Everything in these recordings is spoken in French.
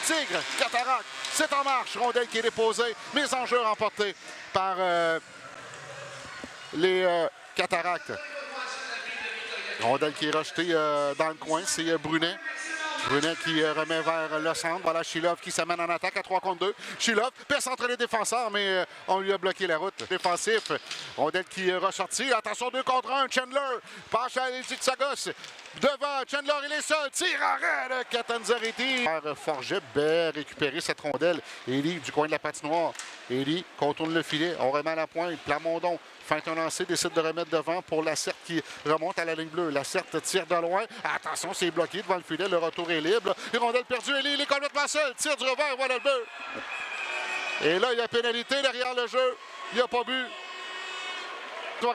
Tigre, Cataracte, c'est en marche. Rondelle qui est déposée. Mise en jeu remportée par les Cataractes. Rondelle qui est rejetée dans le coin, c'est Brunet. Brunet qui remet vers le centre. Voilà Chilov qui s'amène en attaque à 3 contre 2. Chilov perce entre les défenseurs, mais on lui a bloqué la route. Défensif. Rondelle qui est ressortie. Attention, 2 contre 1. Chandler passe à Tsagos. Devant, Chandler, il est seul. Tire arrêt de Catanzariti. Forget, bien récupéré cette rondelle. Élie du coin de la patinoire. Élie contourne le filet. On remet à la pointe. Plamondon feinte un lancer, décide de remettre devant pour Lacerte qui remonte à la ligne bleue. Lacerte tire de loin. Attention, c'est bloqué devant le filet. Le retour est libre. Une rondelle perdue. Élie, il est complètement seul. Tire du revers. Voilà le but. Et là, il y a pénalité derrière le jeu. Il n'a pas bu.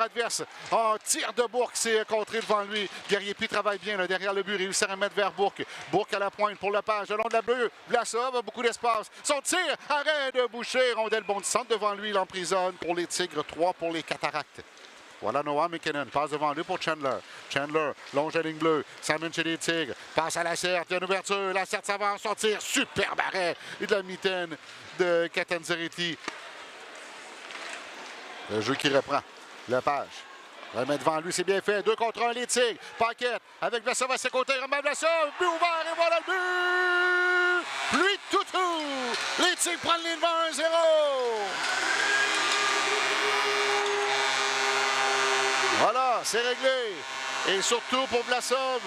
Adverse. Oh, tir de Bourque, c'est contré devant lui. Guerrier-Pi travaille bien là, derrière le but, réussit à remettre vers Bourque. Bourque à la pointe pour le page, le long de la bleue. Vlasov a beaucoup d'espace. Son tir, arrêt de Boucher. Rondelle bondissante devant lui, il l'emprisonne pour les Tigres, 3 pour les Cataractes. Voilà Noah McKinnon, passe devant lui pour Chandler. Chandler, longe la ligne bleue, s'amène chez les Tigres, passe à Lacerte, il y a une ouverture, Lacerte s'avance, son tir, superbe arrêt de la mitaine de Catanzariti. Le jeu qui reprend. Lepage remet devant lui, c'est bien fait. 2 contre 1, les Tigres. Paquette avec Vlasov à ses côtés. Remet Vlasov. But ouvert et voilà le but! Pluie de toutou! Les Tigres prennent les devants 1-0. Voilà, c'est réglé. Et surtout pour Vlasov.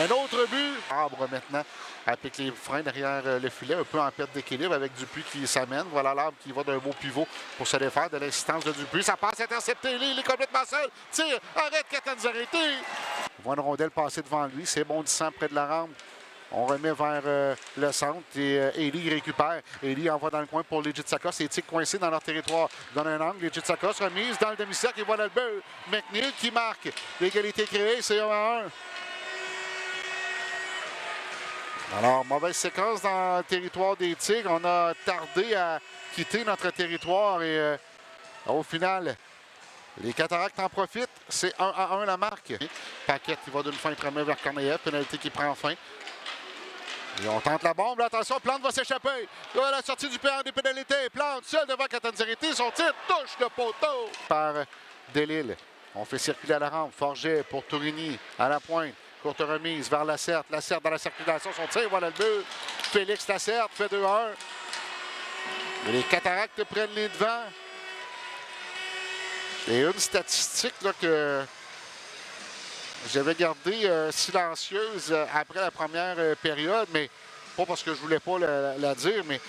Un autre but. Arbre maintenant avec les freins derrière le filet, un peu en perte d'équilibre avec Dupuis qui s'amène. Voilà l'arbre qui va d'un beau pivot pour se défaire de l'assistance de Dupuis. Ça passe intercepté, il est complètement seul. Tire, arrête Catanzariti. On voit une rondelle passer devant lui, c'est bondissant près de la rampe. On remet vers le centre et Élie récupère. Élie envoie dans le coin pour les Jitsakos. Les Tigres coincés dans leur territoire. Donne un angle. Les Jitsakos remise dans le demi-cercle et voilà le but. McNeil qui marque. L'égalité créée, c'est 1-1. Alors, mauvaise séquence dans le territoire des Tigres. On a tardé à quitter notre territoire et au final, les Cataractes en profitent. C'est 1-1 la marque. Paquette qui va d'une feinte remet vers Corneillev. Pénalité qui prend fin. Et on tente la bombe. Là, attention, Plante va s'échapper. Là, la sortie du PR des pénalités. Plante seul devant Catanzariti. Son tir touche le poteau. Par Delisle. On fait circuler à la rampe. Forget pour Tourigny à la pointe. Courte remise vers Lacerte. Lacerte dans la circulation. Son tir, voilà le but. Félix Lacerte fait 2-1. Et les Cataractes prennent les devants. Et une statistique là, que j'avais gardée silencieuse après la première période, mais pas parce que je voulais pas la dire, mais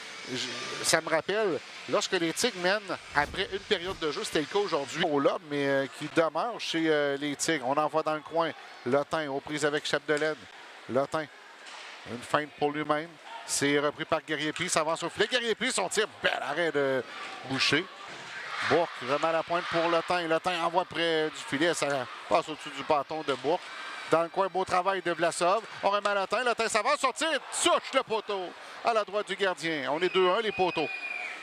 ça me rappelle, lorsque les Tigres mènent après une période de jeu, c'était le cas aujourd'hui au lobe, mais qui demeure chez les Tigres. On envoie dans le coin Lotin aux prises avec Chapdelaine. Lotin, une feinte pour lui-même. C'est repris par Guerrier-Pi, s'avance au filet. Guerrier-Pi, son tir, bel arrêt de Boucher. Bourque remet à la pointe pour Lotin. Lotin envoie près du filet, ça passe au-dessus du bâton de Bourque. Dans le coin, beau travail de Vlasov. On remet à Lotin. Lotin s'avance, son tir touche le poteau à la droite du gardien. On est 2-1, les poteaux.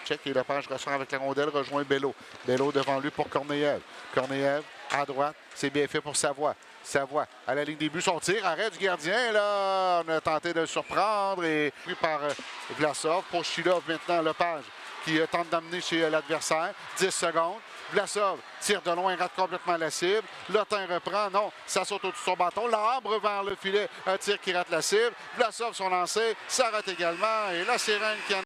Check et Lepage ressort avec la rondelle, rejoint Bello. Bello devant lui pour Corneillev. Corneillev à droite, c'est bien fait pour Savoie. Savoie à la ligne des buts, son tir, arrêt du gardien. Là, on a tenté de le surprendre et pris par Vlasov. Pour Chilov maintenant, Lepage qui tente d'amener chez l'adversaire. 10 secondes. Vlasov tire de loin, rate complètement la cible. Lotin reprend, non, ça saute au-dessus de son bâton. L'arbre vers le filet, un tir qui rate la cible. Vlasov son lancer, ça rate également. Et la sirène qui en